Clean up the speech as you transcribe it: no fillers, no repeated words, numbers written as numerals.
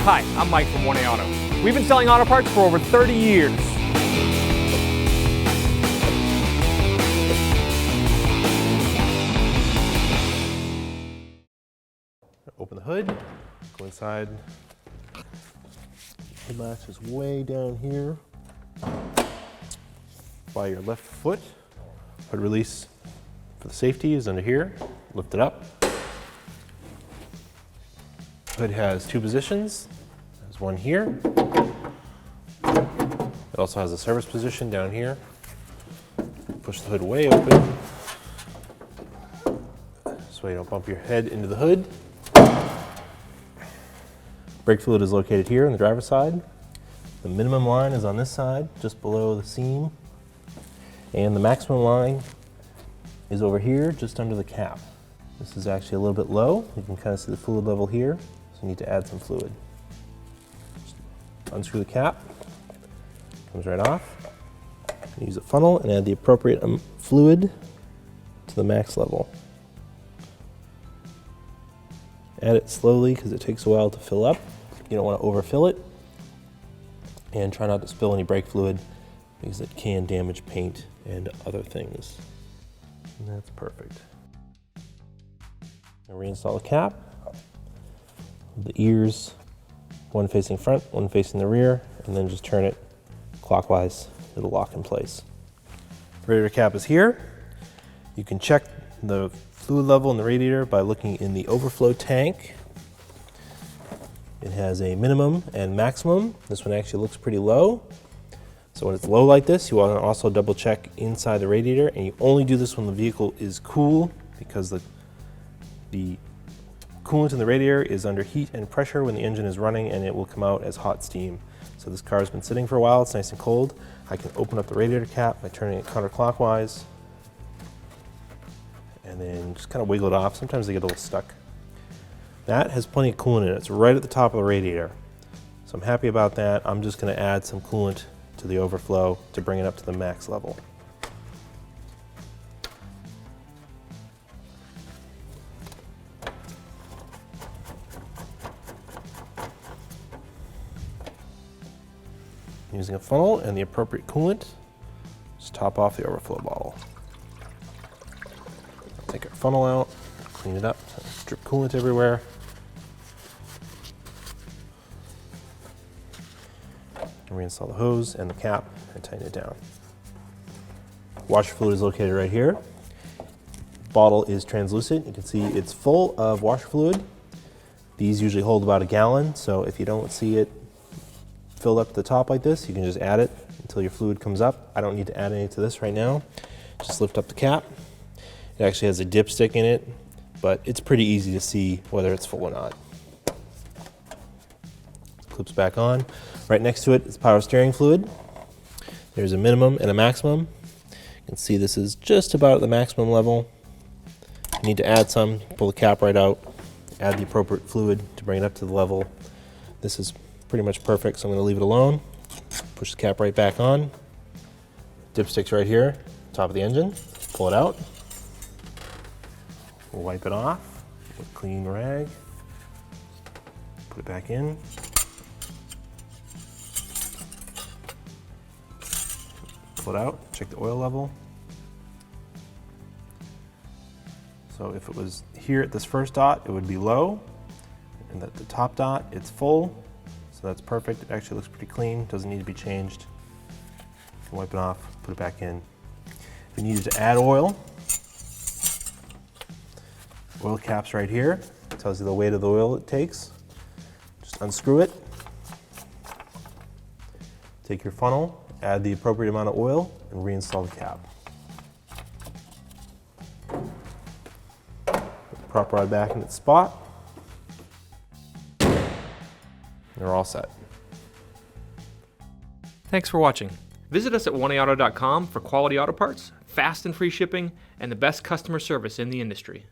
Hi, I'm Mike from 1A Auto. We've been selling auto parts for over 30 years. Open the hood, go inside. Hood latch is way down here. By your left foot. Hood release for the safety is under here. Lift it up. Hood has two positions. There's one here. It also has a service position down here. Push the hood way open. So you don't bump your head into the hood. Brake fluid is located here on the driver's side. The minimum line is on this side, just below the seam. And the maximum line is over here, just under the cap. This is actually a little bit low. You can kind of see the fluid level here, so you need to add some fluid. Just unscrew the cap, comes right off. Use a funnel and add the appropriate fluid to the max level. Add it slowly because it takes a while to fill up. You don't want to overfill it. And try not to spill any brake fluid because it can damage paint and other things. And that's perfect. Now reinstall the cap. The ears, one facing front, one facing the rear, and then just turn it clockwise. It'll lock in place. Radiator cap is here. You can check the fluid level in the radiator by looking in the overflow tank. It has a minimum and maximum. This one actually looks pretty low. So when it's low like this, you want to also double check inside the radiator, and you only do this when the vehicle is cool because the coolant in the radiator is under heat and pressure when the engine is running, and it will come out as hot steam. So this car has been sitting for a while, it's nice and cold. I can open up the radiator cap by turning it counterclockwise and then just kind of wiggle it off. Sometimes they get a little stuck. That has plenty of coolant in it. It's right at the top of the radiator. So I'm happy about that. I'm just going to add some coolant to the overflow to bring it up to the max level. Using a funnel and the appropriate coolant, just top off the overflow bottle. Take our funnel out, clean it up, drip coolant everywhere. And reinstall the hose and the cap and tighten it down. Washer fluid is located right here. Bottle is translucent. You can see it's full of washer fluid. These usually hold about a gallon, so if you don't see it filled up to the top like this, you can just add it until your fluid comes up. I don't need to add any to this right now. Just lift up the cap. It actually has a dipstick in it, but it's pretty easy to see whether it's full or not. Clips back on. Right next to it is power steering fluid. There's a minimum and a maximum. You can see this is just about at the maximum level. You need to add some, pull the cap right out, add the appropriate fluid to bring it up to the level. This is pretty much perfect, so I'm going to leave it alone. Push the cap right back on. Dipstick's right here, top of the engine. Pull it out. We'll wipe it off with a clean rag. Put it back in. Pull it out, check the oil level. So if it was here at this first dot, it would be low. And at the top dot, it's full. So that's perfect. It actually looks pretty clean. Doesn't need to be changed. You can wipe it off, put it back in. If you needed to add oil, oil cap's right here. It tells you the weight of the oil it takes. Just unscrew it. Take your funnel, add the appropriate amount of oil, and reinstall the cap. Put the prop rod back in its spot. They're all set. Thanks for watching. Visit us at 1AAuto.com for quality auto parts, fast and free shipping, and the best customer service in the industry.